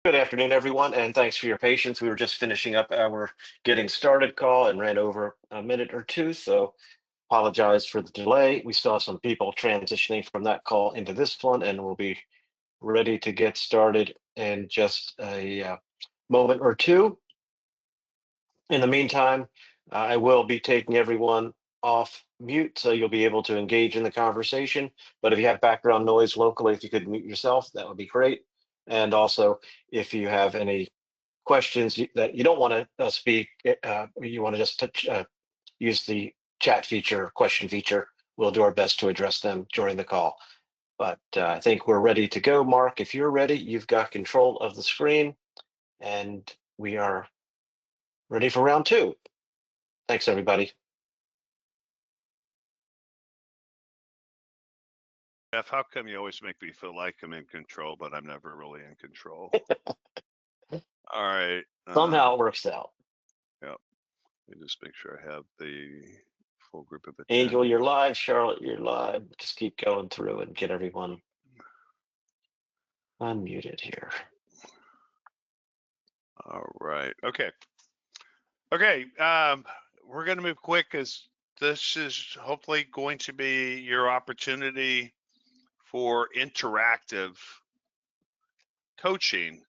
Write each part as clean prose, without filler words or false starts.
Good afternoon, everyone, and thanks for your patience. We were just finishing up our getting started call and ran over a minute or two, so apologize for the delay. We saw some people transitioning from that call into this one, and we'll be ready to get started in just a moment or two. In the meantime, I will be taking everyone off mute, so you'll be able to engage in the conversation. But if you have background noise locally, if you could mute yourself, that would be great. And also, if you have any questions that you don't want to speak, you want to just use the chat feature, question feature, we'll do our best to address them during the call. But I think we're ready to go. Mark, if you're ready, you've got control of the screen, and we are ready for round two. Thanks, everybody. Jeff, how come you always make me feel like I'm in control, but I'm never really in control? All right. Somehow it works out. Yep. Let me just make sure I have the full group of attendees. Angel, you're live. Charlotte, you're live. Just keep going through and get everyone unmuted here. All right. Okay. Okay. We're going to move quick because this is hopefully going to be your opportunity for interactive coaching,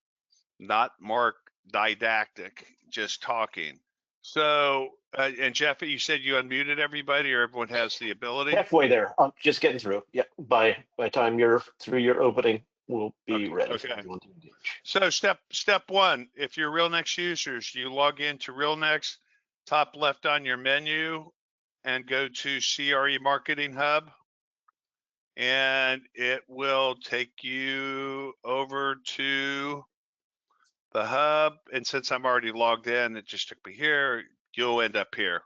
not Mark didactic, just talking. So, and Jeff, you said you unmuted everybody, or everyone has the ability? Halfway there. I'm just getting through. Yeah. By time you're through your opening, we'll be ready for everyone to engage. So step one, if you're RealNex users, you log into RealNex, top left on your menu, and go to CRE Marketing Hub, and it will take you over to the hub. And since I'm already logged in, it just took me here. You'll end up here.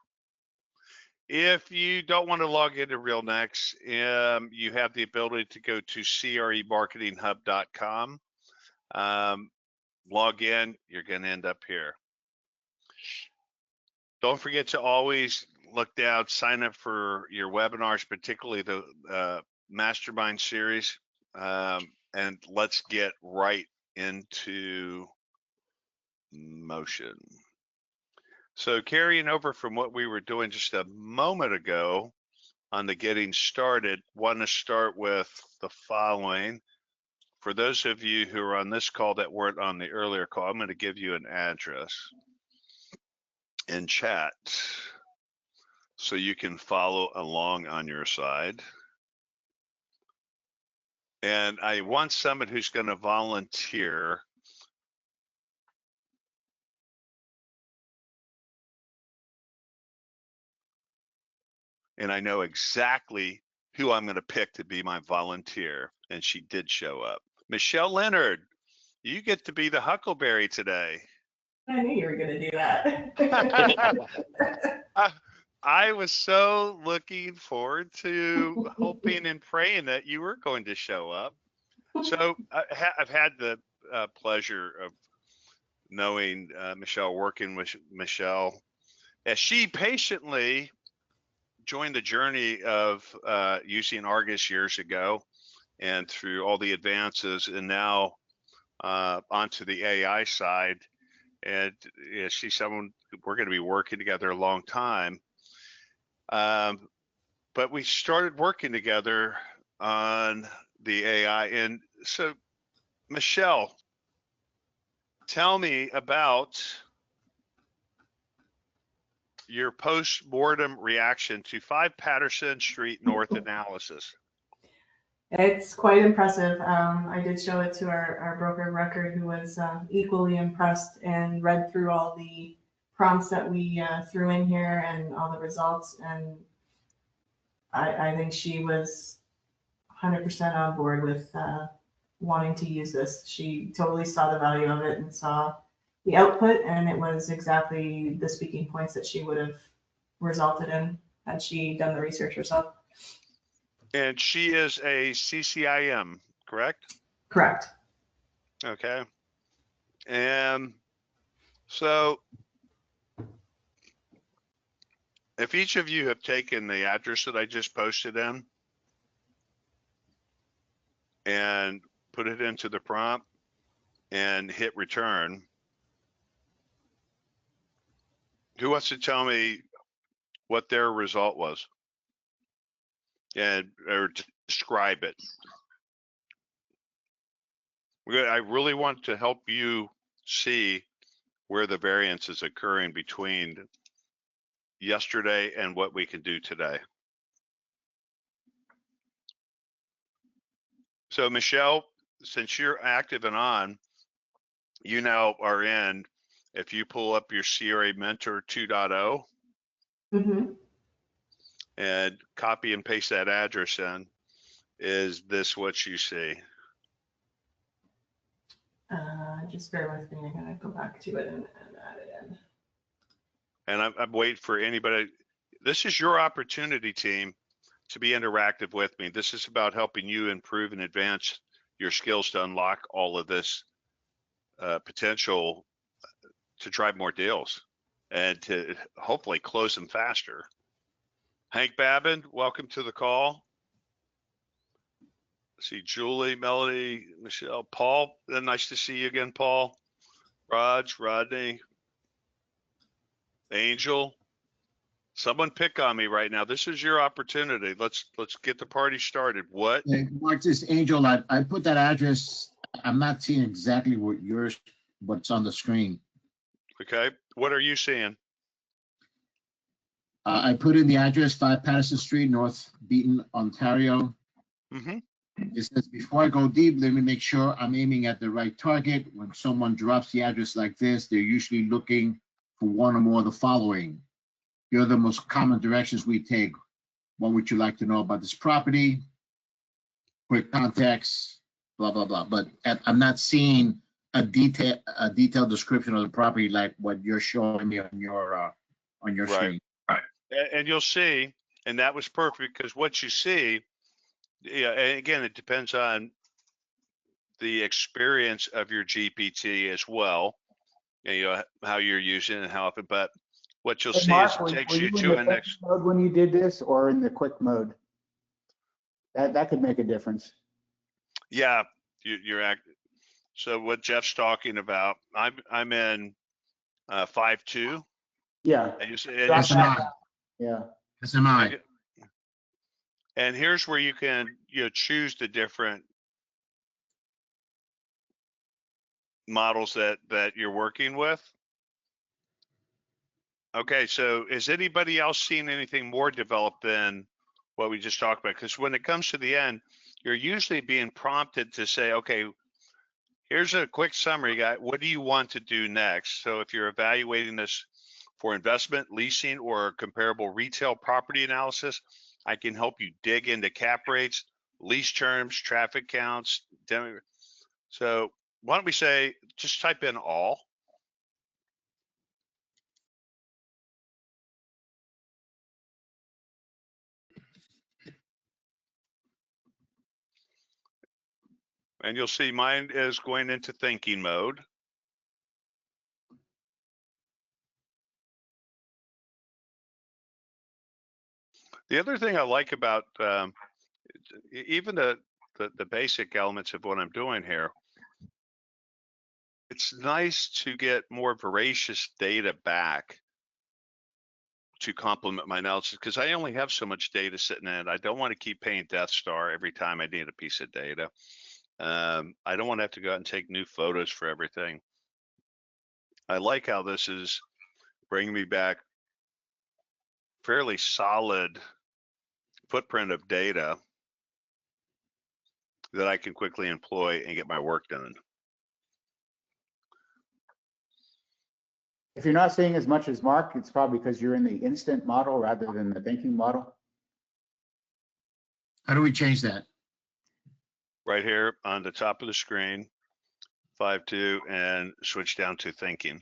If you don't want to log into RealNex, you have the ability to go to cremarketinghub.com. Log in, you're going to end up here. Don't forget to always look down, sign up for your webinars, particularly the Mastermind series, and let's get right into motion. So carrying over from what we were doing just a moment ago on the getting started, want to start with the following. For those of you who are on this call that weren't on the earlier call, I'm going to give you an address in chat so you can follow along on your side. And I want someone who's going to volunteer and I know exactly who I'm going to pick to be my volunteer, and she did show up. Michelle Leonard, you get to be the Huckleberry today. I knew you were going to do that. I was so looking forward to hoping and praying that you were going to show up. So I've had the pleasure of knowing Michelle, working with Michelle, as she patiently joined the journey of using Argus years ago, and through all the advances, and now onto the AI side. And she's someone we're going to be working together a long time. But we started working together on the AI. And so, Michelle, tell me about your post-mortem reaction to 5 Patterson Street North analysis. It's quite impressive. I did show it to our broker of record, who was equally impressed and read through all the prompts that we threw in here and all the results. And I think she was 100% on board with wanting to use this. She totally saw the value of it and saw the output, and it was exactly the speaking points that she would have resulted in had she done the research herself. And she is a CCIM, correct? Correct. Okay. And so if each of you have taken the address that I just posted in and put it into the prompt and hit return. Who wants to tell me what their result was? And or describe it. I really want to help you see where the variance is occurring between yesterday and what we can do today. So Michelle, since you're active and on, you now are in. If you pull up your CRA Mentor 2.0 and copy and paste that address in, is this what you see? Just bear with me. I'm gonna go back to it and add it in. And I'm waiting for anybody. This is your opportunity, team, to be interactive with me. This is about helping you improve and advance your skills to unlock all of this potential to drive more deals and to hopefully close them faster. Hank Babin, welcome to the call. See Julie, Melody, Michelle, Paul. Nice to see you again, Paul. Raj, Rodney, Angel. Someone pick on me right now. This is your opportunity. Let's get the party started. What? Hey, Mark, this Angel, I put that address. I'm not seeing exactly what's on the screen. Okay. What are you seeing? I put in the address 5 Patterson Street, North Beaton, Ontario. Mm-hmm. It says, before I go deep, let me make sure I'm aiming at the right target. When someone drops the address like this, they're usually looking for one or more of the following. Here are the most common directions we take. What would you like to know about this property? Quick context, blah, blah, blah. But I'm not seeing a detailed description of the property like what you're showing me on your screen. Right. And you'll see, and that was perfect because what you see, yeah, and again, it depends on the experience of your GPT as well, and, you know, how you're using it and how often, but what you'll Hey, see Mark, is it were takes you you in to the a quick next. mode when you did this, or in the quick mode? That could make a difference. Yeah, you're active. So what Jeff's talking about, I'm in 5.2. Yeah. And you say, Drop Yes, am I. Yeah. Yes, am I. and here's where you can choose the different models that you're working with. Okay, so is anybody else seeing anything more developed than what we just talked about? Because when it comes to the end, you're usually being prompted to say, okay, here's a quick summary, guy. What do you want to do next? So if you're evaluating this for investment, leasing, or comparable retail property analysis, I can help you dig into cap rates, lease terms, traffic counts. So why don't we say, just type in all. And you'll see mine is going into thinking mode. The other thing I like about even the basic elements of what I'm doing here, it's nice to get more voracious data back to complement my analysis, because I only have so much data sitting in it. I don't want to keep paying Death Star every time I need a piece of data. I don't want to have to go out and take new photos for everything. I like how this is bringing me back fairly solid footprint of data that I can quickly employ and get my work done. If you're not seeing as much as Mark, it's probably because you're in the instant model rather than the thinking model. How do we change that? Right here on the top of the screen, 5.2, and switch down to thinking.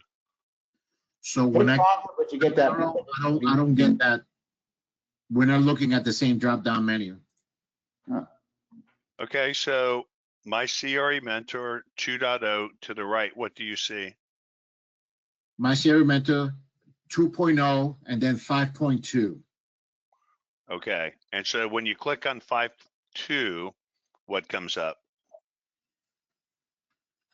So when It's possible, but you get that. I don't get that. We're not looking at the same drop-down menu. Okay, so my CRE Mentor 2.0 to the right, what do you see? My CRE Mentor 2.0 and then 5.2. Okay, and so when you click on 5.2, what comes up?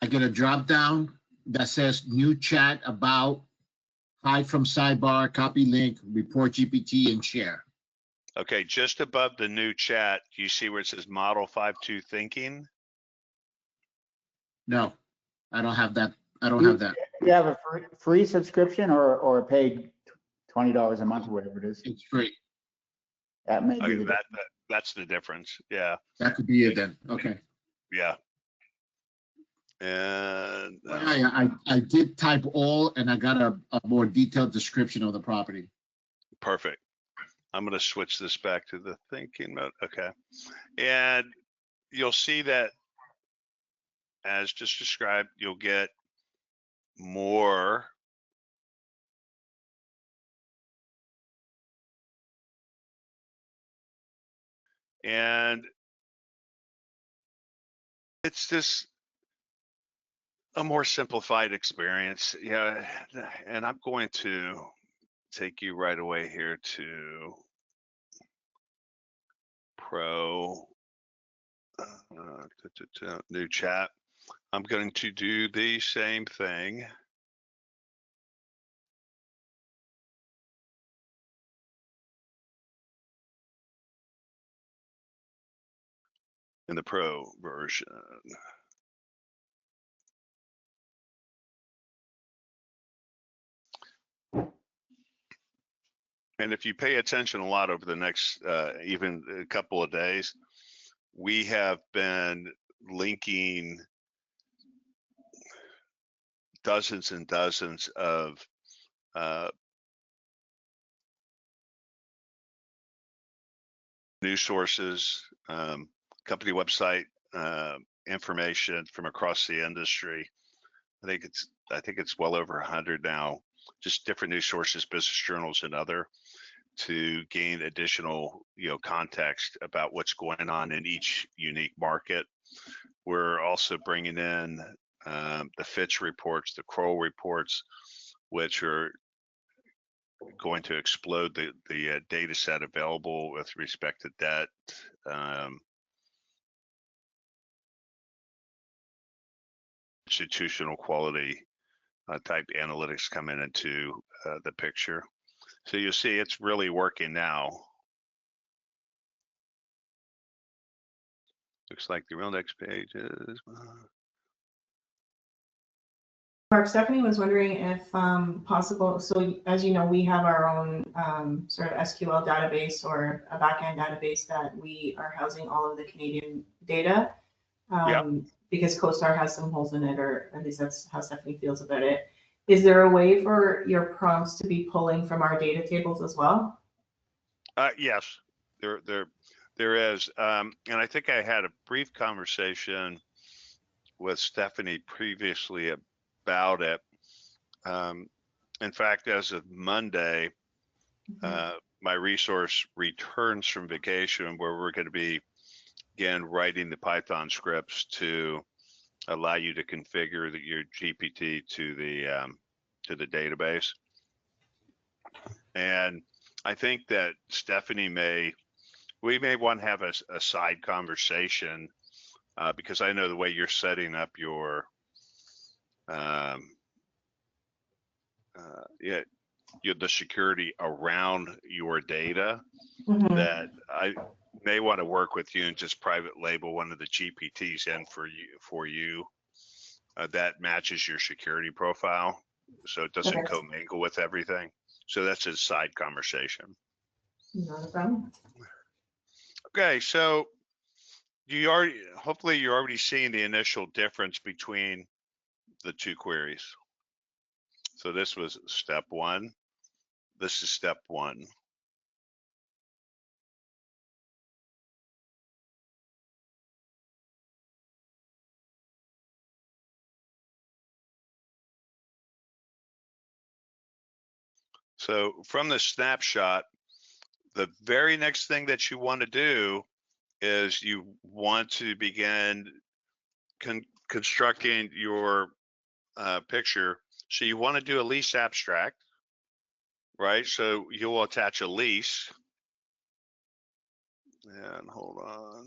I get a drop down that says new chat, about, hide from sidebar, copy link, report GPT, and share. Okay, just above the new chat, you see where it says Model 5.2 Thinking? No, I don't have that. I don't have that. You have a free subscription or a paid $20 a month, or whatever it is. It's free. That may be Okay, the that's the difference. Yeah, That could be it then. Okay. yeah. And I did type all, and I got a more detailed description of the property. perfect. I'm going to switch this back to the thinking mode. Okay. And you'll see that as just described, you'll get more and it's just a more simplified experience. Yeah. And I'm going to take you right away here to Pro new chat. I'm going to do the same thing. In the Pro version. And if you pay attention a lot over the next even a couple of days, we have been linking dozens and dozens of news sources, company website information from across the industry. I think it's well over 100 now, just different news sources, business journals, and other, to gain additional context about what's going on in each unique market. We're also bringing in the Fitch reports, the Kroll reports, which are going to explode the data set available with respect to debt, institutional quality type analytics coming into the picture. So you see it's really working now. Looks like the RealNex page is. Mark, Stephanie was wondering if possible, so as you know, we have our own sort of SQL database or a backend database that we are housing all of the Canadian data. Because CoStar has some holes in it, or at least that's how Stephanie feels about it. Is there a way for your prompts to be pulling from our data tables as well? Yes, there is. And I think I had a brief conversation with Stephanie previously about it. In fact, as of Monday, my resource returns from vacation, where we're going to be again writing the Python scripts to allow you to configure your GPT to the database. And I think that Stephanie we may want to have a side conversation because I know the way you're setting up your the security around your data, that I may want to work with you and just private label one of the GPTs in for you that matches your security profile, so it doesn't commingle with everything. So that's a side conversation. Not a problem. Okay, so hopefully you're already seeing the initial difference between the two queries. So this was step one. This is step one. So from the snapshot, the very next thing that you want to do is you want to begin constructing your picture. So you want to do a lease abstract, right? So you will attach a lease. And hold on.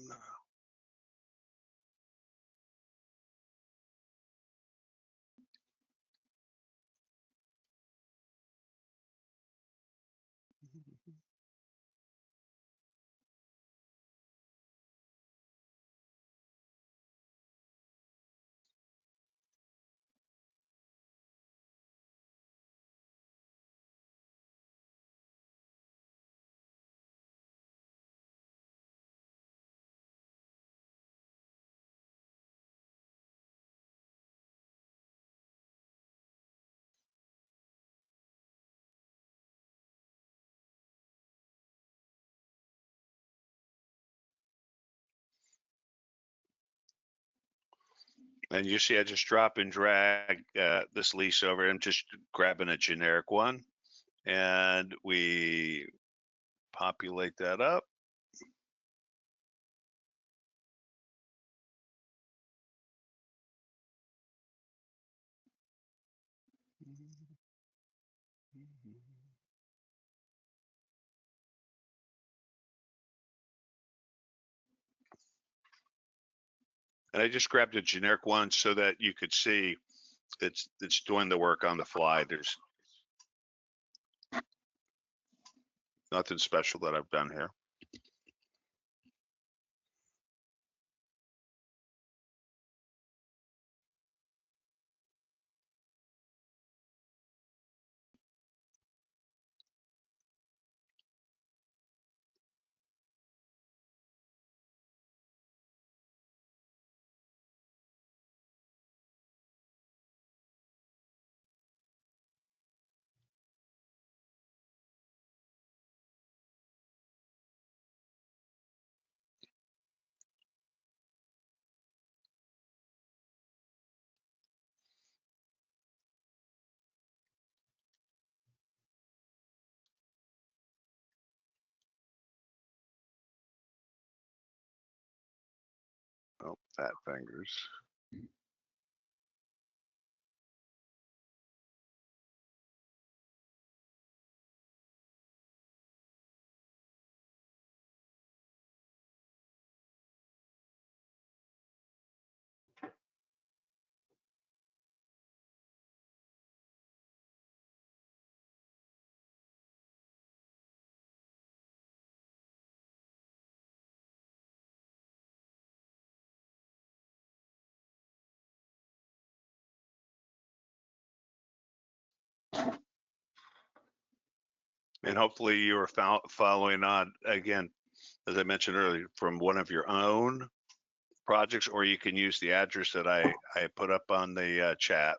And you see, I just drop and drag this lease over. I'm just grabbing a generic one, and we populate that up. And I just grabbed a generic one so that you could see it's doing the work on the fly. There's nothing special that I've done here. Oh, fat fingers. And hopefully you are following on, again, as I mentioned earlier, from one of your own projects, or you can use the address that I put up on the chat.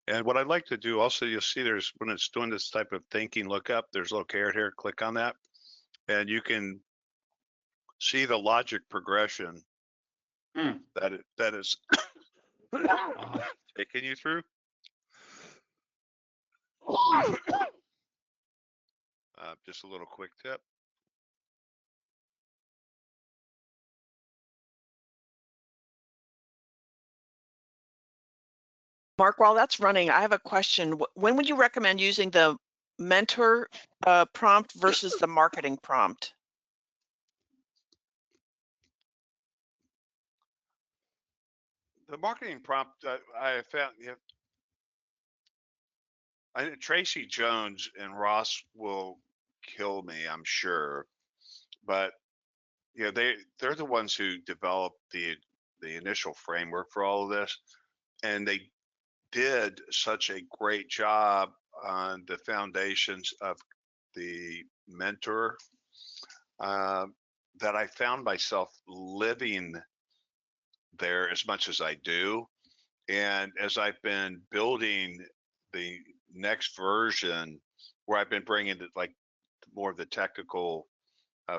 And what I'd like to do also, you'll see there's, when it's doing this type of thinking lookup, there's a little caret here, click on that. And you can see the logic progression that is taking you through. Just a little quick tip. Mark, while that's running, I have a question. When would you recommend using the mentor prompt versus the marketing prompt? The marketing prompt, I found, Tracy Jones and Ross will kill me, I'm sure, but they're the ones who developed the initial framework for all of this, and they did such a great job on the foundations of the mentor that I found myself living there as much as I do. And as I've been building the next version, where I've been bringing like more of the technical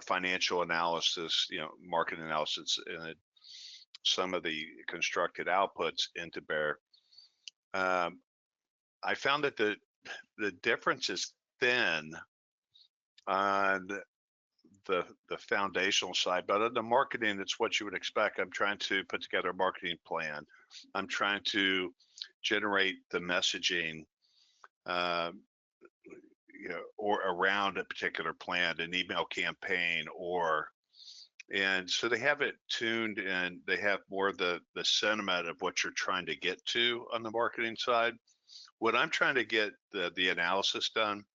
financial analysis, market analysis, and some of the constructed outputs into bear, I found that the difference is thin on the foundational side, but on the marketing, it's what you would expect. I'm trying to put together a marketing plan. I'm trying to generate the messaging, or around a particular plan, an email campaign, and so they have it tuned, and they have more of the sentiment of what you're trying to get to on the marketing side. When I'm trying to get the analysis done,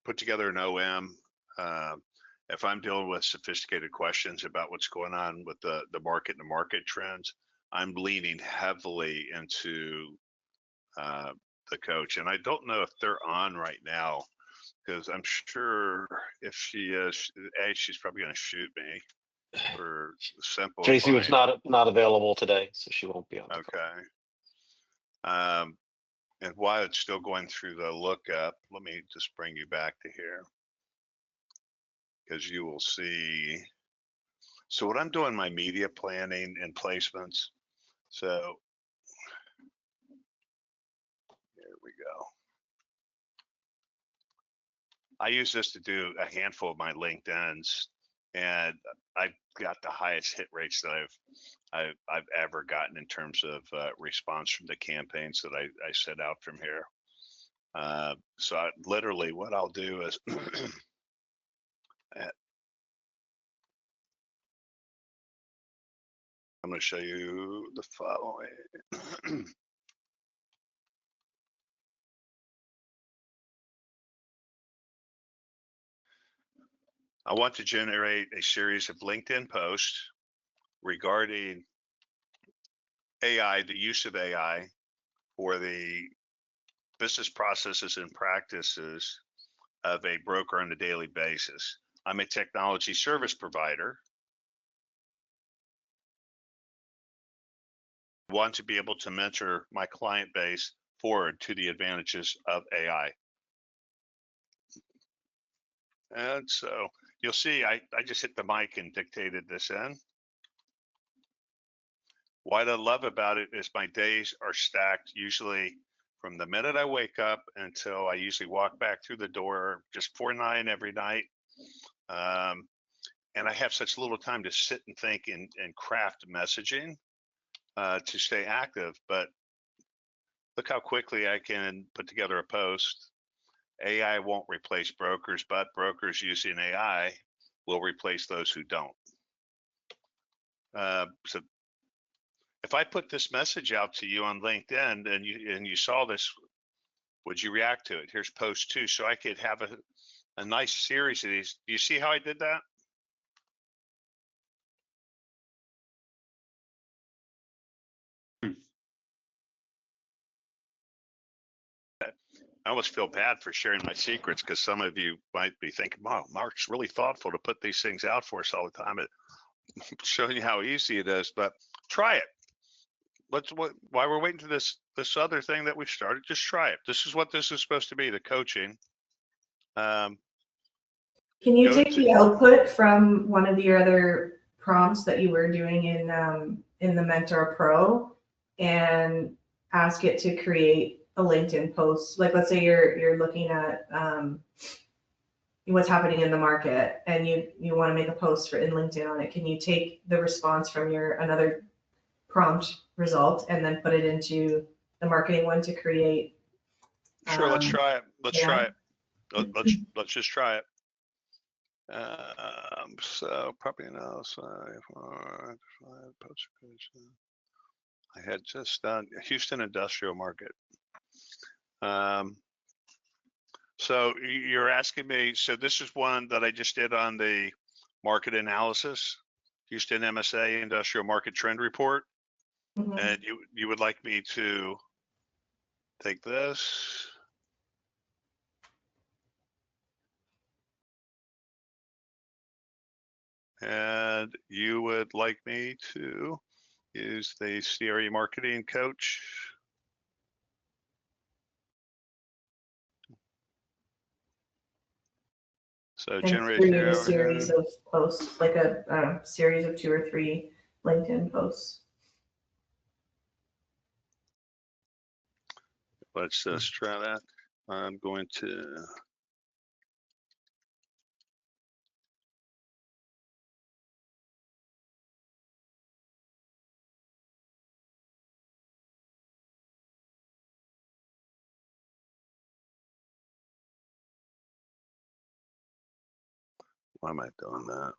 put together an OM, if I'm dealing with sophisticated questions about what's going on with the market and the market trends, I'm leaning heavily into the coach. And I don't know if they're on right now, because I'm sure if she is, she's probably going to shoot me for Tracy was simplifying. not available today, so she won't be on the call. Okay. And while it's still going through the lookup, let me just bring you back to here, because you will see. So what I'm doing, my media planning and placements. So here we go. I use this to do a handful of my LinkedIn's, and I've got the highest hit rates that I've ever gotten in terms of response from the campaigns that I set out from here. So literally what I'll do is I'm going to show you the following. I want to generate a series of LinkedIn posts regarding AI, the use of AI for the business processes and practices of a broker on a daily basis. I'm a technology service provider. I want to be able to mentor my client base forward to the advantages of AI. And so you'll see, I just hit the mic and dictated this in. What I love about it is my days are stacked usually from the minute I wake up until I usually walk back through the door, just 9 every night. And I have such little time to sit and think and craft messaging to stay active. But look how quickly I can put together a post. AI won't replace brokers, but brokers using AI will replace those who don't. So if I put this message out to you on LinkedIn and you saw this, would you react to it? Here's post 2. So I could have a nice series of these. Do you see how I did that? I almost feel bad for sharing my secrets, because some of you might be thinking, wow, Mark's really thoughtful to put these things out for us all the time. It's showing you how easy it is, but try it. While we're waiting for this other thing that we started, just try it. This is what this is supposed to be, the coaching. Can you take the output from one of your other prompts that you were doing in the Mentor Pro and ask it to create a LinkedIn post? Like, let's say you're looking at what's happening in the market and you want to make a post in LinkedIn on it. Can you take the response from your another prompt result and then put it into the marketing one to create? Sure, let's try it. Let's yeah. try it. Let's just try it. So property analysis. I had just done Houston industrial market. So you're asking me, so this is one that I just did on the market analysis, Houston MSA industrial market trend report. Mhm. And you would like me to take this. And you would like me to use the CRE marketing coach. So And generate create here. a series of posts, like a series of 2 or 3 LinkedIn posts. Let's just try that. I'm going to. Why am I doing that?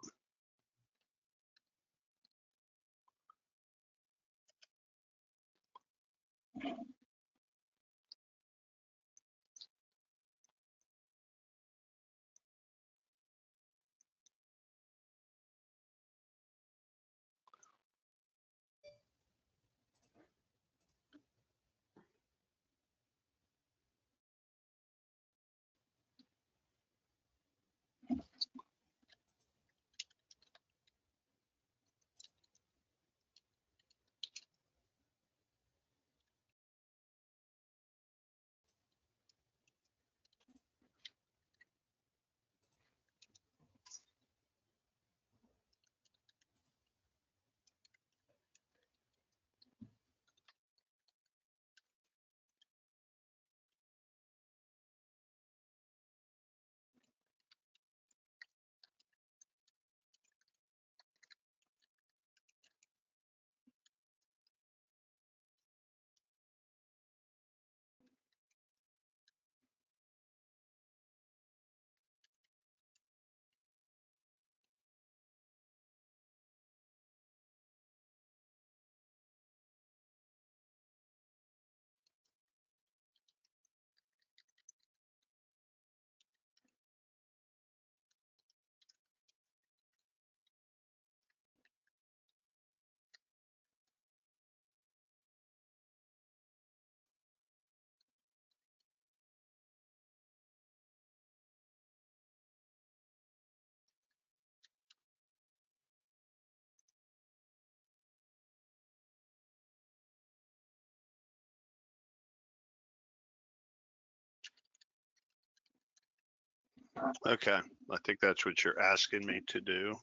Okay, I think that's what you're asking me to do.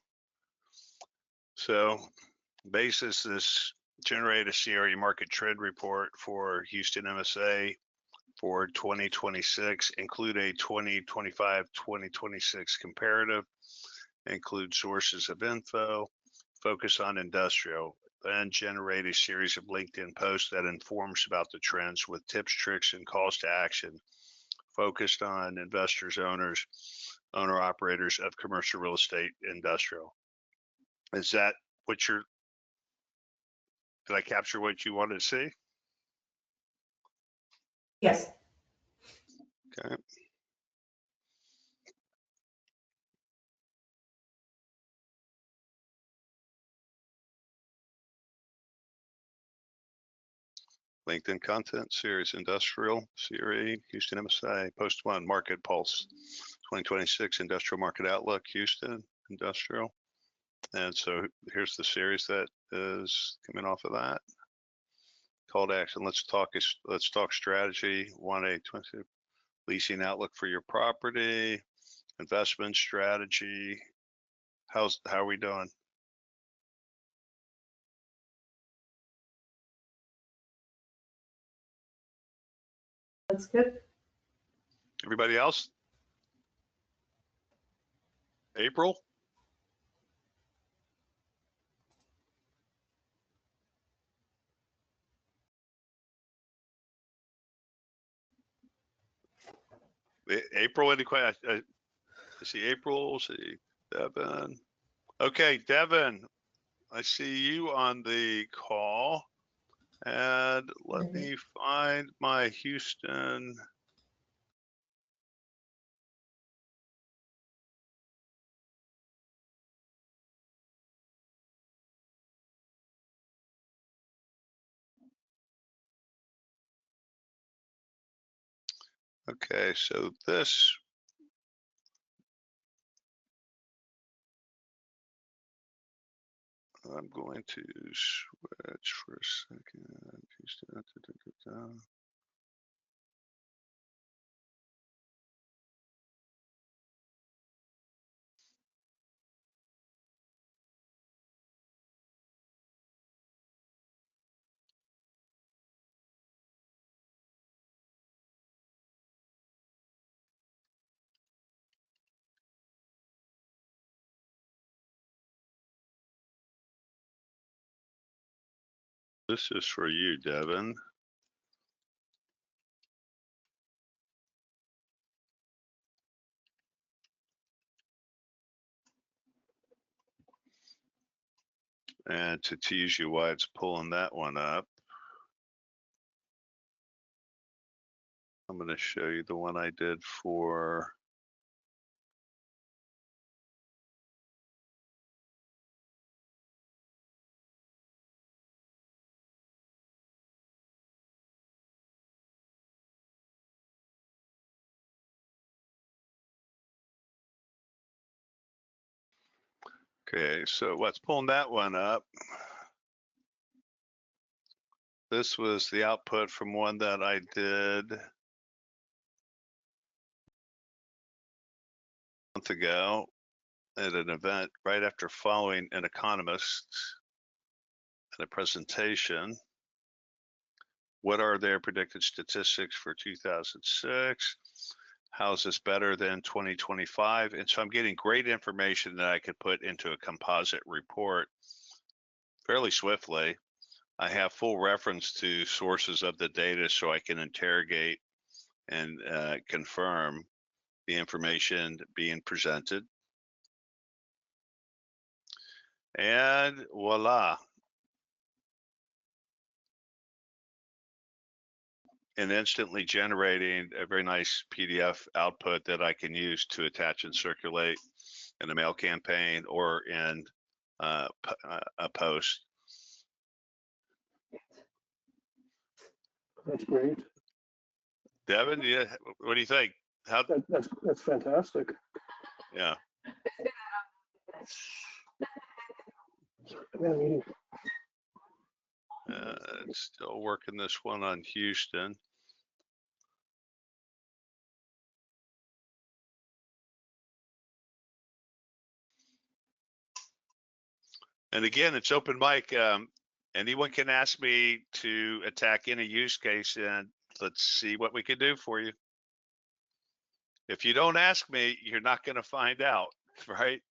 So basis is generate a CRE market trend report for Houston MSA for 2026, include a 2025-2026 comparative, include sources of info, focus on industrial, then generate a series of LinkedIn posts that informs about the trends with tips, tricks, and calls to action focused on investors, owners, owner operators of commercial real estate, industrial. Is that what did I capture what you wanted to see? Yes. Okay. LinkedIn content series, industrial, CRE, Houston MSA, post 1, market pulse, 2026 industrial market outlook, Houston, industrial. And so here's the series that is coming off of that. Call to action, let's talk strategy, 1A20, leasing outlook for your property, investment strategy. How are we doing? That's good. Everybody else? April? April, any questions? I see April, see Devin. Okay, Devin, I see you on the call. And let me find my Houston. Okay, so this. I'm going to switch for a second. Houston. This is for you, Devin. And to tease you why it's pulling that one up, I'm going to show you the one I did for okay, so what's pulling that one up? This was the output from one that I did a month ago at an event right after following an economist at a presentation. What are their predicted statistics for 2006? How is this better than 2025? And so I'm getting great information that I could put into a composite report fairly swiftly. I have full reference to sources of the data so I can interrogate and confirm the information being presented. And voila. And instantly generating a very nice PDF output that I can use to attach and circulate in a mail campaign or in a post. That's great. Devin, yeah, what do you think? How? That's fantastic. Yeah. Still working this one on Houston. And again, it's open mic. Anyone can ask me to attack any use case, and let's see what we can do for you. If you don't ask me, you're not going to find out, right?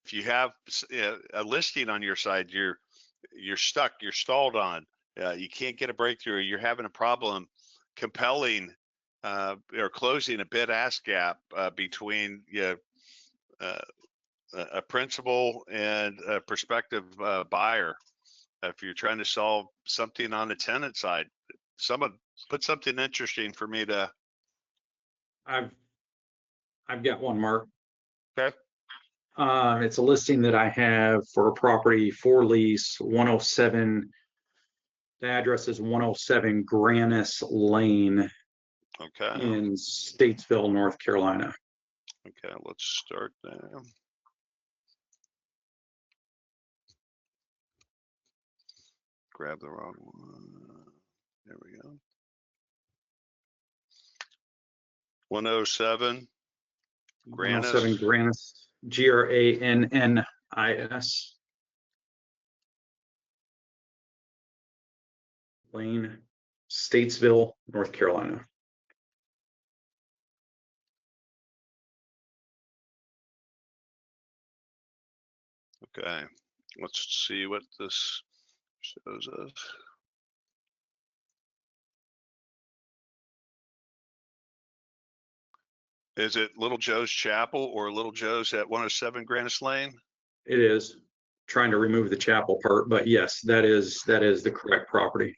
If you have a listing on your side, you're stuck, you're stalled on, you can't get a breakthrough, you're having a problem compelling or closing a bid-ask gap between a principal and a prospective buyer. If you're trying to solve something on the tenant side, someone put something interesting for me to. I've got one, Mark. Okay. It's a listing that I have for a property for lease, 107. The address is 107 Grannis Lane Okay. in Statesville, North Carolina. Okay, let's start there. Grab the wrong one. There we go. 107 Grannis. 107 Grannis, Grannis Lane, Statesville, North Carolina. Okay, let's see what this shows us. Is it Little Joe's Chapel or Little Joe's at 107 Grannis Lane? It is. Trying to remove the chapel part, but yes, that is the correct property.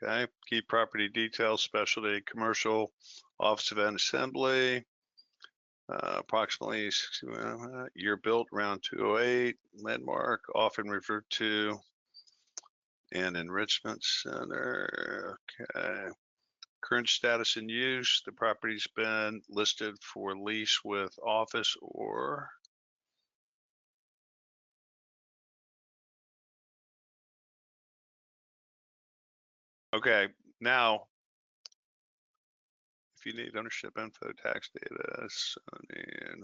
Okay, key property details, specialty, commercial, office event assembly, approximately 61, year built around 208, landmark, often referred to, and enrichment center. Okay, current status in use, the property's been listed for lease with office or okay, now, if you need ownership info, tax data, zoning.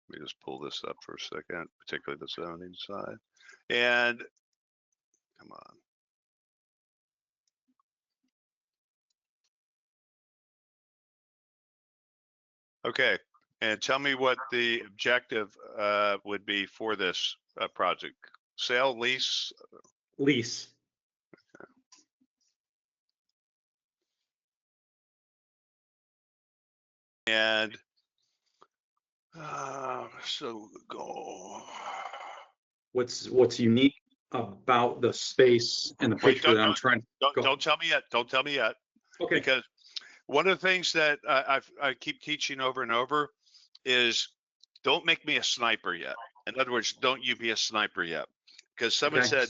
Let me just pull this up for a second, particularly the zoning side. And come on. Okay, and tell me what the objective would be for this project. Sale, lease? Lease. And so go. What's unique about the space and the Wait, picture that I'm trying to go. Don't tell me yet. Don't tell me yet. Okay. Because one of the things that I keep teaching over and over is don't make me a sniper yet. In other words, don't you be a sniper yet. Because someone Okay. said,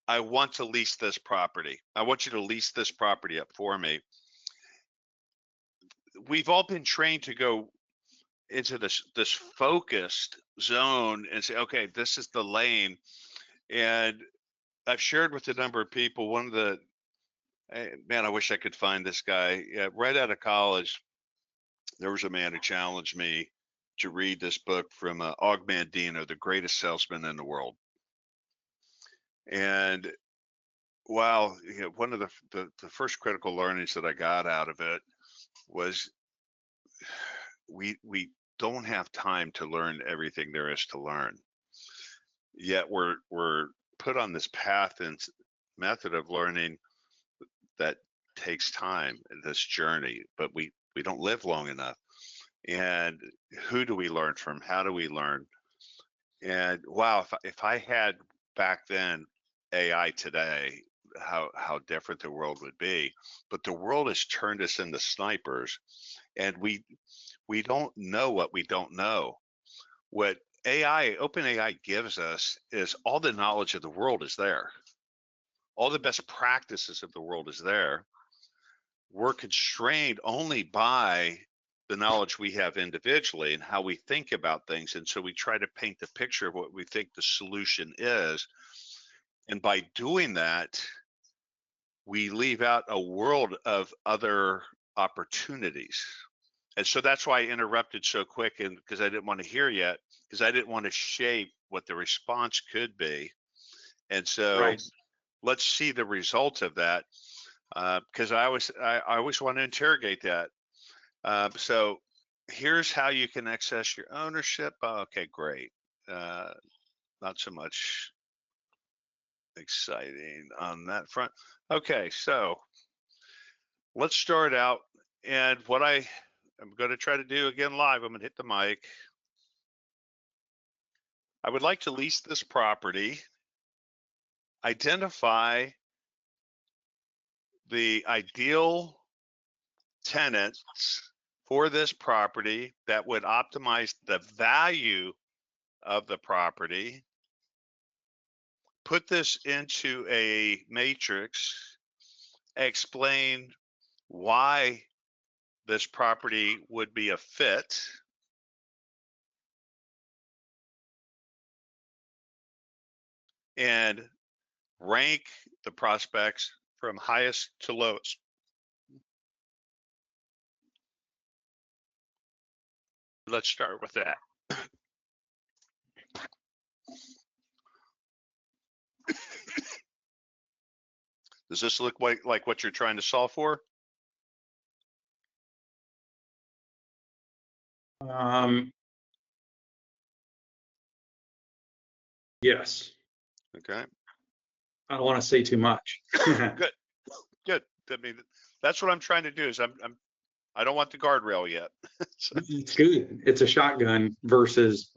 I want to lease this property. I want you to lease this property up for me. We've all been trained to go into this focused zone and say, okay, this is the lane. And I've shared with a number of people, one of the, man, I wish I could find this guy. Right out of college, there was a man who challenged me to read this book from Og Mandino, the greatest salesman in the world. And wow, one of the first critical learnings that I got out of it was we don't have time to learn everything there is to learn. Yet we're put on this path and method of learning that takes time, this journey, but we don't live long enough. And who do we learn from? How do we learn? And wow, if I had back then AI today, how different the world would be. But the world has turned us into snipers, and we don't know what we don't know. What OpenAI gives us is all the knowledge of the world is there. All the best practices of the world is there. We're constrained only by the knowledge we have individually and how we think about things. And so we try to paint the picture of what we think the solution is. And by doing that, we leave out a world of other opportunities. And so that's why I interrupted so quick, and because I didn't want to hear yet, because I didn't want to shape what the response could be. And so Right. let's see the result of that, because I always want to interrogate that. So here's how you can access your ownership. Okay, great. Not so much exciting on that front. Okay, so let's start out. And what I'm going to try to do again live, I'm going to hit the mic. I would like to lease this property, identify the ideal tenants for this property that would optimize the value of the property, put this into a matrix, explain why this property would be a fit, and rank the prospects from highest to lowest. Let's start with that. Does this look like what you're trying to solve for? Yes. Okay, I don't want to say too much. good, good. I mean, that's what I'm trying to do. Is I don't want the guardrail yet. So, It's good. It's a shotgun versus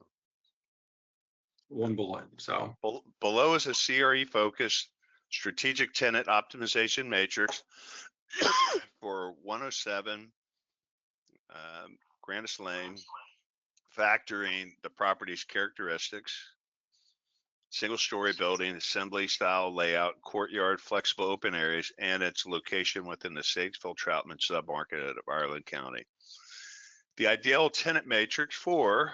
one bullet. So below is a CRE focused strategic tenant optimization matrix for 107 Grandis Lane, factoring the property's characteristics: single story building, assembly style layout, courtyard, flexible open areas, and its location within the Statesville Troutman submarket of Ireland County. The ideal tenant matrix for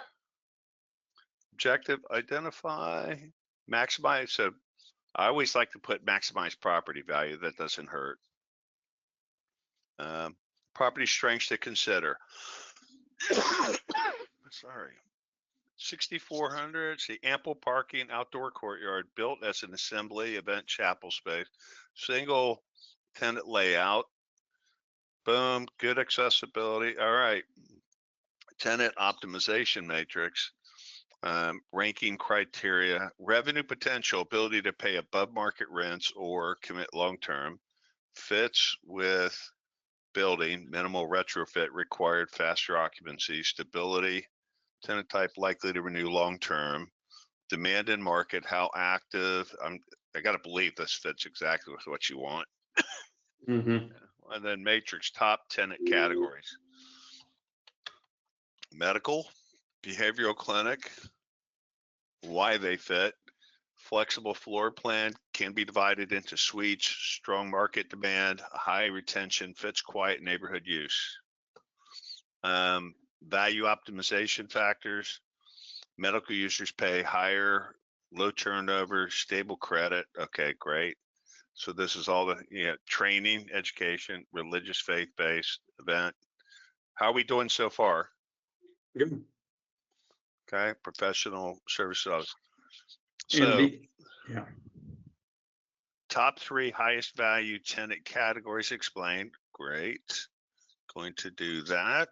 objective: identify, maximize. So I always like to put maximize property value. That doesn't hurt. Property strengths to consider. Sorry. 6,400, see, ample parking, outdoor courtyard, built as an assembly event chapel space, single tenant layout, boom, good accessibility. All right. Tenant optimization matrix, ranking criteria, revenue potential, ability to pay above market rents or commit long-term, fits with building, minimal retrofit required, faster occupancy, stability, tenant type likely to renew long-term, demand in market, how active. I got to believe this fits exactly with what you want. mhm. And then matrix top tenant categories: medical, behavioral clinic, why they fit, flexible floor plan, can be divided into suites, strong market demand, high retention, fits quiet neighborhood use. Value optimization factors: medical users pay higher, low turnover, stable credit. Okay, great. So this is all the training, education, religious faith-based event. How are we doing so far? Good. Okay, professional services. And So yeah. top 3 highest value tenant categories explained. Great. Going to do that.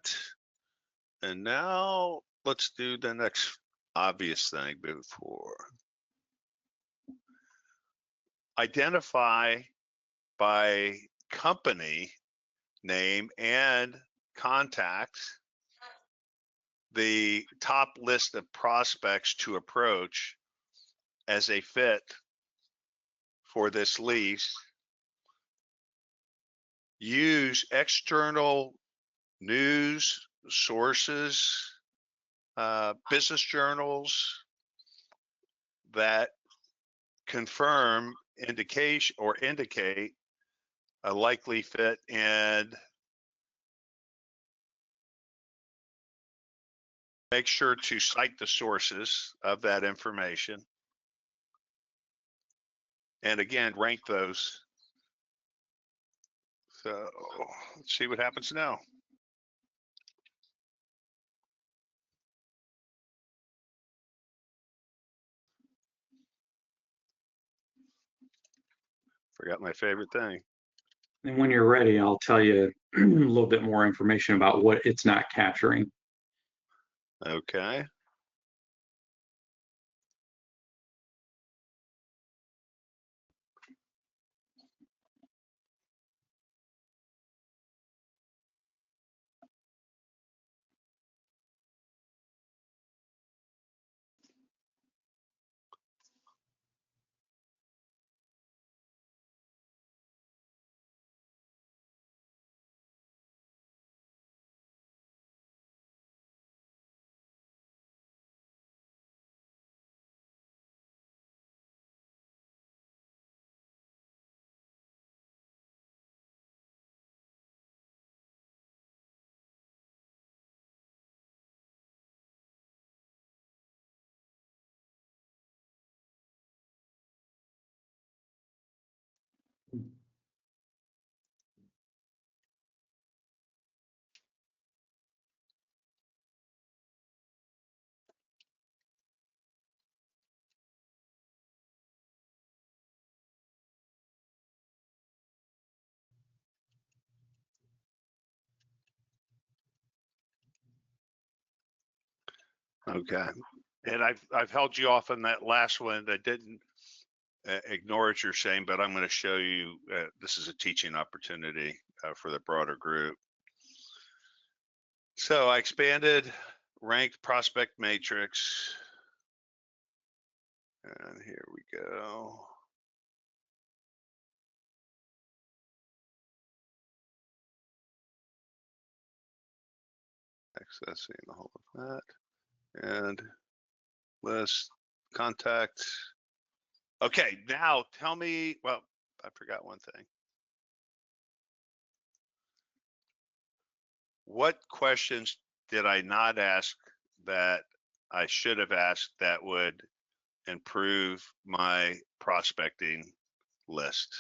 And now let's do the next obvious thing before. Identify by company name and contacts the top list of prospects to approach as a fit for this lease. Use external news sources, business journals that confirm indication or indicate a likely fit, and make sure to cite the sources of that information. And again, rank those So let's see what happens now. Forgot my favorite thing. And when you're ready, I'll tell you a little bit more information about what it's not capturing. Okay. Okay. And I've held you off on that last one. I didn't ignore what you're saying, but I'm going to show you. This is a teaching opportunity for the broader group. So I expanded ranked prospect matrix. And here we go. Accessing the whole of that. And list, contact. Okay, now tell me, well, I forgot one thing. What questions did I not ask that I should have asked that would improve my prospecting list?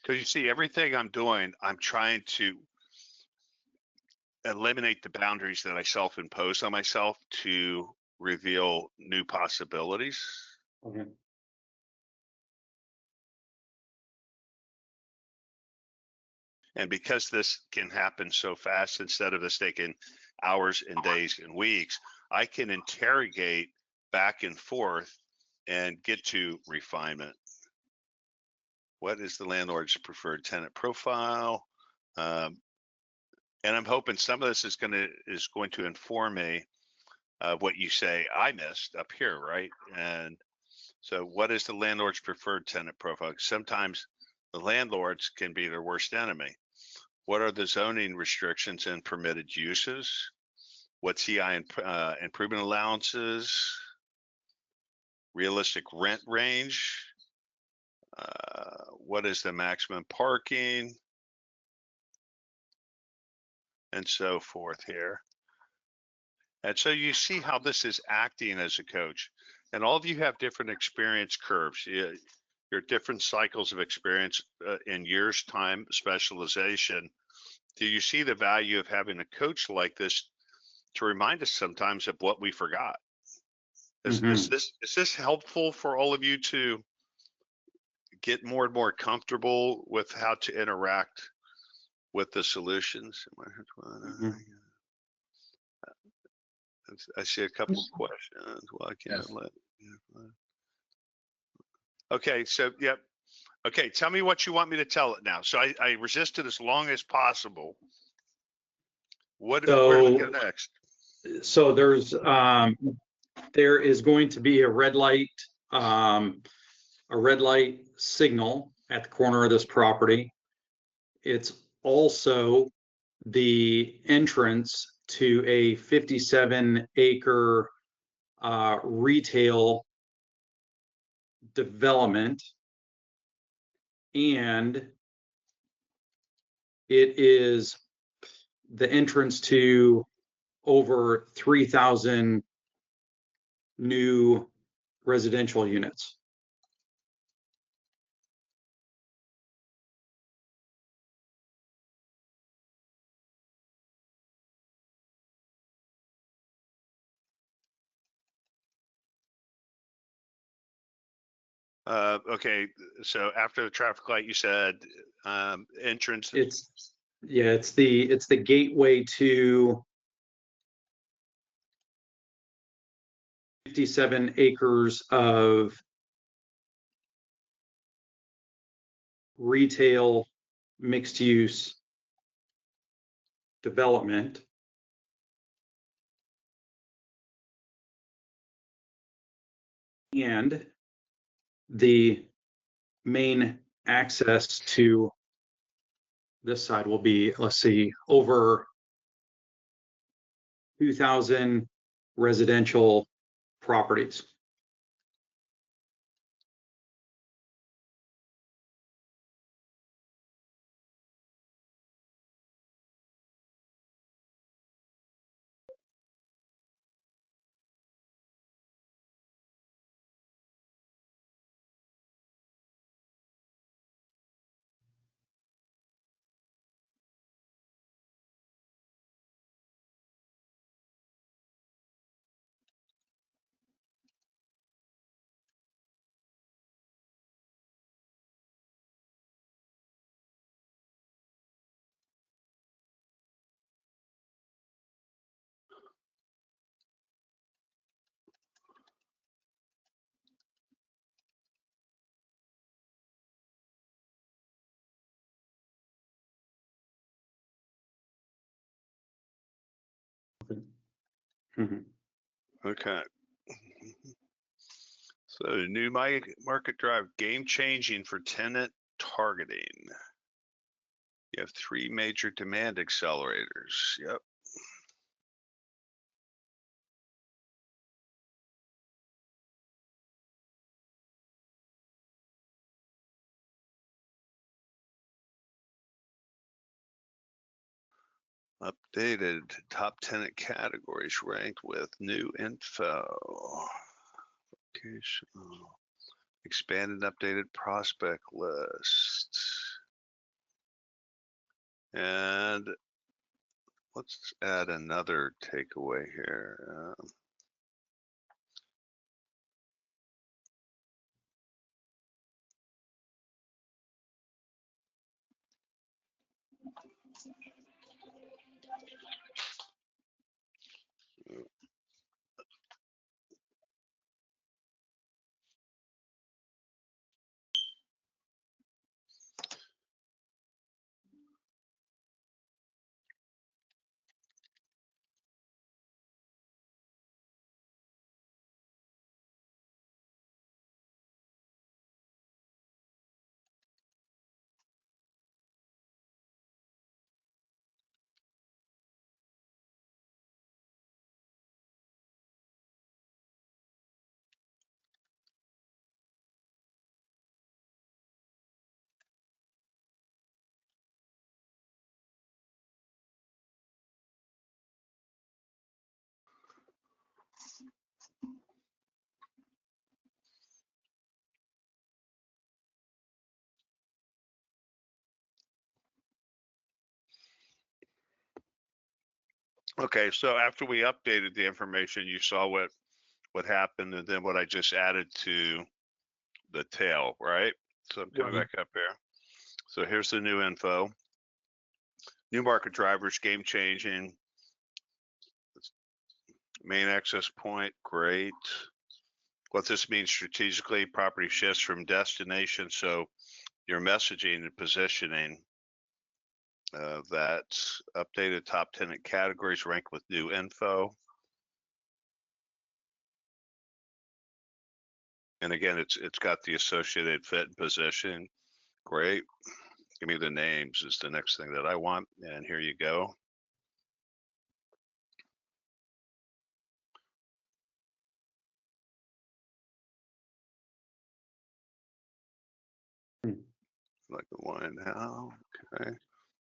Because you see, everything I'm doing, I'm trying to eliminate the boundaries that I self-impose on myself to reveal new possibilities. Okay. And because this can happen so fast, instead of this taking hours and days and weeks, I can interrogate back and forth and get to refinement. What is the landlord's preferred tenant profile? And I'm hoping some of this is going to inform me of what you say I missed up here, right? And so what is the landlord's preferred tenant profile? Sometimes the landlords can be their worst enemy. What are the zoning restrictions and permitted uses? What's CI improvement allowances? Realistic rent range? What is the maximum parking? And so forth here. And so you see how this is acting as a coach. And all of you have different experience curves. Your different cycles of experience in years time specialization. Do you see the value of having a coach like this to remind us sometimes of what we forgot? Is this helpful for all of you to get more and more comfortable with how to interact with the solutions? I see a couple of questions. Why can't I let? Okay, so yep. Okay, tell me what you want me to tell it now. So I resisted as long as possible. Where do we go next? So there is going to be a red light signal at the corner of this property. It's also the entrance to a 57-acre retail development, and it is the entrance to over 3,000 new residential units. Okay, so after the traffic light, you said entrance. It's the gateway to 57 acres of retail mixed use development. And the main access to this side will be, let's see, over 2,000 residential properties. Mhm. Okay. So new market drive, game changing for tenant targeting. You have 3 major demand accelerators. Yep. Updated top tenant categories ranked with new info. Locational. Expanded updated prospect list. And let's add another takeaway here. Okay, so after we updated the information, you saw what happened, and then what I just added to the tail, right? So I'm coming Right. back up here. So here's the new info. New market drivers, game changing. Main access point, great. What this means strategically, property shifts from destination. So your messaging and positioning, that updated top tenant categories ranked with new info. And again, it's got the associated fit and position. Great. Give me the names is the next thing that I want. And here you go. Like the one now, okay.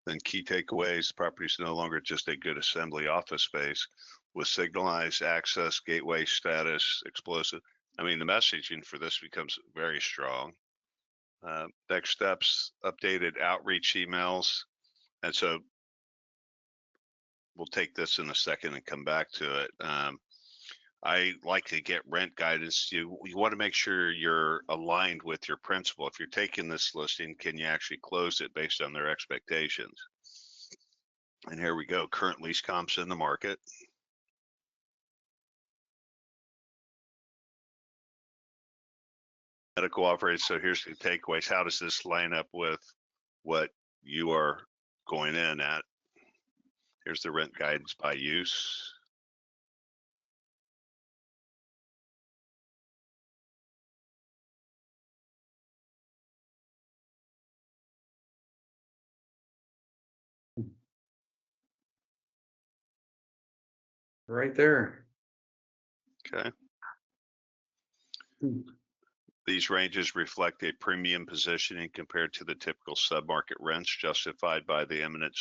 Then key takeaways, property is no longer just a good assembly office space with signalized access, gateway status, explosive. I mean, the messaging for this becomes very strong. Next steps, updated outreach emails. And so we'll take this in a second and come back to it. I like to get rent guidance. You want to make sure you're aligned with your principal. If you're taking this listing, can you actually close it based on their expectations? And here we go, current lease comps in the market. Medical operators. So here's the takeaways. How does this line up with what you are going in at? Here's the rent guidance by use. Right there. Okay. Hmm. These ranges reflect a premium positioning compared to the typical submarket rents justified by the imminent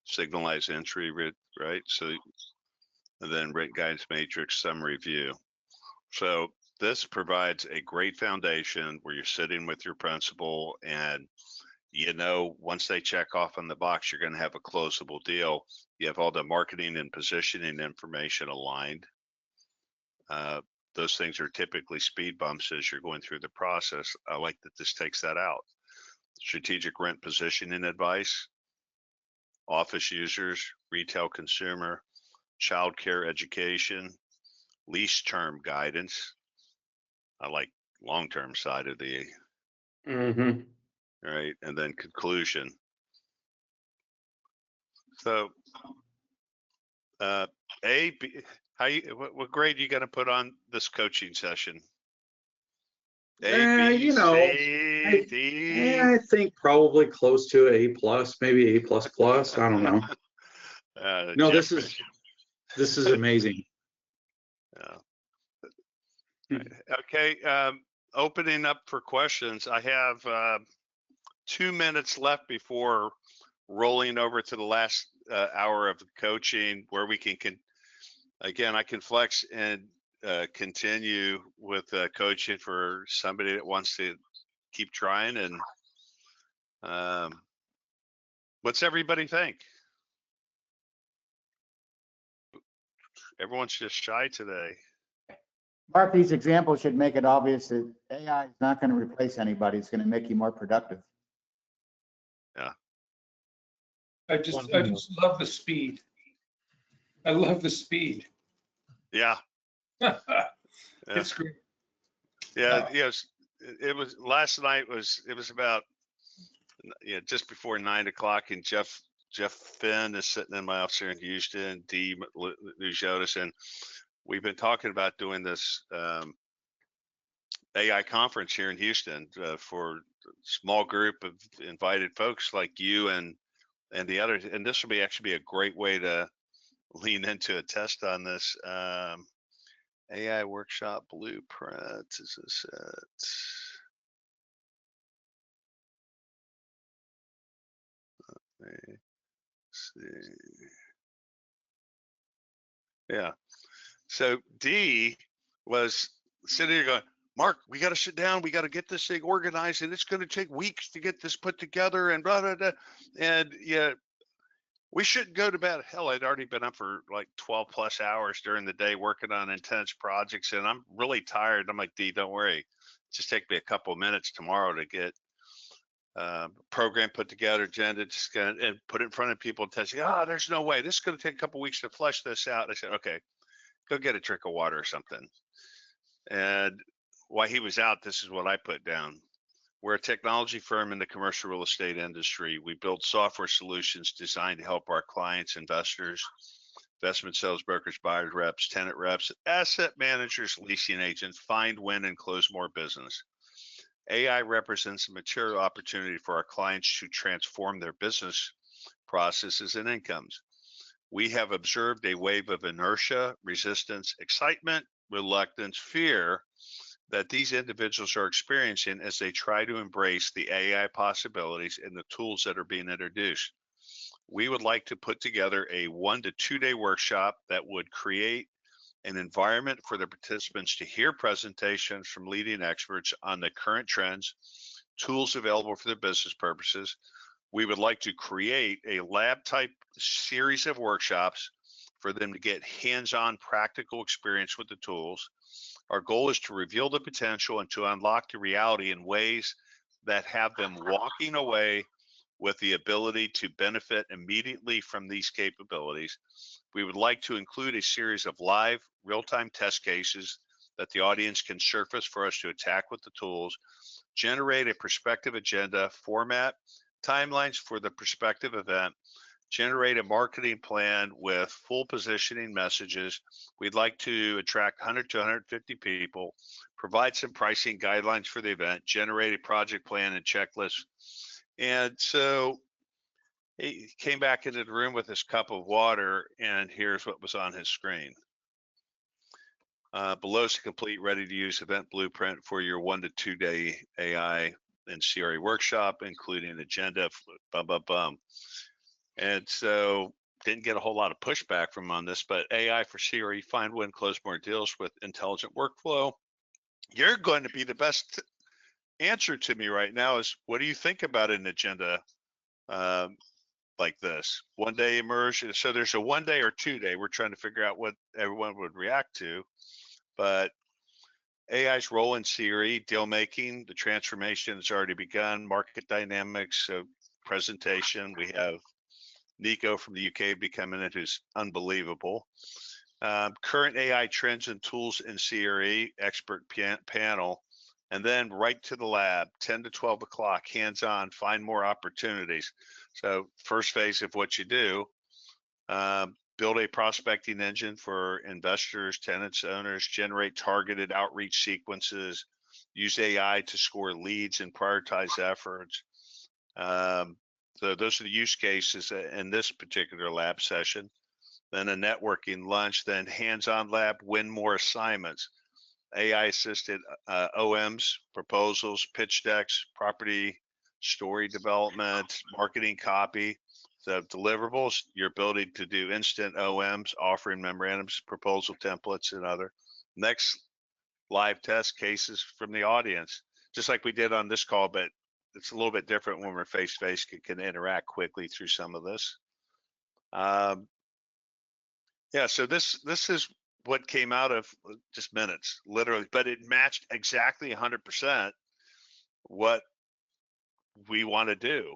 signalized entry, right? So, and then rent guidance matrix summary view. So this provides a great foundation where you're sitting with your principal, and you know, once they check off on the box, you're going to have a closable deal. You have all the marketing and positioning information aligned. Those things are typically speed bumps as you're going through the process. I like that this takes that out. Strategic rent positioning advice, office users, retail consumer, childcare education, lease term guidance. I like long-term side of the, Mm-hmm. right? And then conclusion. So, A, B, what grade you gonna put on this coaching session? A, B, You know, C, D. I think probably close to A plus, maybe A plus plus. I don't know. No, Jeff, this is amazing. okay, opening up for questions. I have 2 minutes left before rolling over to the last hour of coaching, where we can again, I can flex and continue with coaching for somebody that wants to keep trying. And what's everybody think? Everyone's just shy today. Mark, these examples should make it obvious that AI is not going to replace anybody. It's going to make you more productive. Yeah. I just love the speed. I love the speed. Yeah. It's great. Yeah. Yes. It was last night. It was about just before 9 o'clock, and Jeff Finn is sitting in my office here in Houston. D. Lujotis, and we've been talking about doing this AI conference here in Houston for a small group of invited folks like you and the others. And this will be actually be a great way to lean into a test on this. AI workshop blueprint. Is this it? Let's see. Yeah. So D was sitting here going, Mark, we got to sit down. We got to get this thing organized, and it's going to take weeks to get this put together, and blah, blah, blah. And yeah, we shouldn't go to bed. Hell, I'd already been up for like 12 plus hours during the day working on intense projects, and I'm really tired. I'm like, D, don't worry. Just take me a couple of minutes tomorrow to get program put together, agenda, just gonna, and put it in front of people and tell you, there's no way. This is going to take a couple of weeks to flesh this out. I said, okay, go get a drink of water or something. And while he was out, this is what I put down. We're a technology firm in the commercial real estate industry. We build software solutions designed to help our clients, investors, investment sales brokers, buyers reps, tenant reps, asset managers, leasing agents find, win, and close more business. AI represents a material opportunity for our clients to transform their business processes and incomes. We have observed a wave of inertia, resistance, excitement, reluctance, fear that these individuals are experiencing as they try to embrace the AI possibilities and the tools that are being introduced. We would like to put together a 1 to 2 day workshop that would create an environment for the participants to hear presentations from leading experts on the current trends, tools available for their business purposes. We would like to create a lab type series of workshops for them to get hands-on practical experience with the tools. Our goal is to reveal the potential and to unlock the reality in ways that have them walking away with the ability to benefit immediately from these capabilities. We would like to include a series of live, real-time test cases that the audience can surface for us to attack with the tools, generate a perspective agenda, format timelines for the prospective event, generate a marketing plan with full positioning messages. We'd like to attract 100 to 150 people, provide some pricing guidelines for the event, generate a project plan and checklist. And so he came back into the room with his cup of water, and here's what was on his screen. Below is a complete, ready-to-use event blueprint for your 1 to 2 day AI and CRE workshop, including agenda, bum, bum, bum. And so didn't get a whole lot of pushback from on this, but AI for CRE, find, win, close more deals with intelligent workflow. You're going to be the best answer to me right now is, what do you think about an agenda like this? 1 day immersion. So there's a 1 day or 2 day. We're trying to figure out what everyone would react to, but AI's role in CRE, deal making, the transformation has already begun, market dynamics, presentation. We have Nico from the UK becoming it, who's unbelievable. Current AI trends and tools in CRE, expert panel, and then right to the lab, 10 to 12 o'clock, hands-on, find more opportunities. So first phase of what you do, build a prospecting engine for investors, tenants, owners, generate targeted outreach sequences, use AI to score leads and prioritize efforts. So those are the use cases in this particular lab session. Then a networking lunch, then hands-on lab, win more assignments, AI assisted OMs, proposals, pitch decks, property, story development, marketing copy. So deliverables, your ability to do instant OMs, offering memorandums, proposal templates, and other. Next, live test cases from the audience, just like we did on this call, but it's a little bit different when we're face-to-face, can interact quickly through some of this. Yeah, so this is what came out of just minutes, literally, but it matched exactly 100% what we want to do.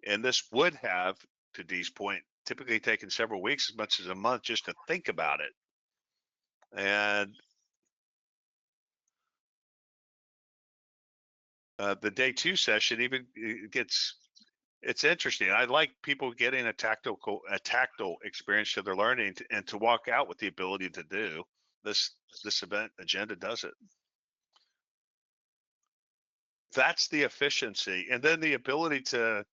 And this would have, to Dee's point, typically taken several weeks, as much as a month, just to think about it. And the day 2 session even it's interesting. I like people getting a tactile experience to their learning and to walk out with the ability to do this event agenda does it. That's the efficiency. And then the ability to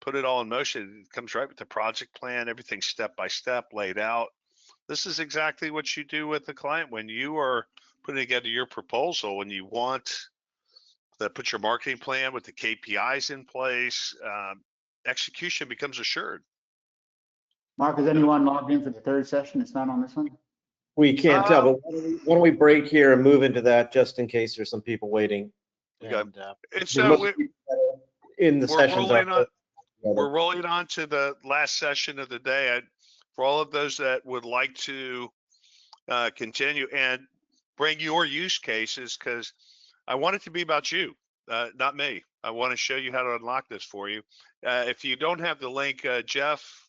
put it all in motion. It comes right with the project plan, everything step by step laid out. This is exactly what you do with the client when you are putting together your proposal, when you want to put your marketing plan with the KPIs in place. Execution becomes assured. Mark, is anyone logged in for the 3rd session? It's not on this one? We can't tell, but why don't we break here and move into that just in case there's some people waiting. Okay. And so so in the sessions. We're rolling on to the last session of the day. For all of those that would like to continue and bring your use cases, because I want it to be about you, not me. I want to show you how to unlock this for you. If you don't have the link, Jeff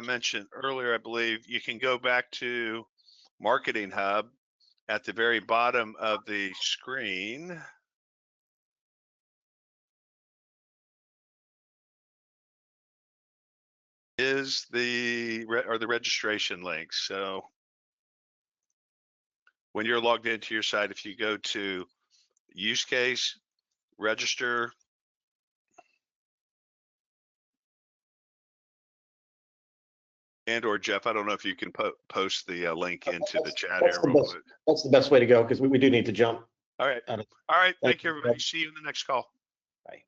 mentioned earlier, I believe, you can go back to Marketing Hub at the very bottom of the screen. Is the registration link. So when you're logged into your site, if you go to use case, register, and or Jeff, I don't know if you can post the link into the chat here real quick. That's the best way to go, because we do need to jump. All right. All right. Thank you, everybody. See you in the next call. Bye.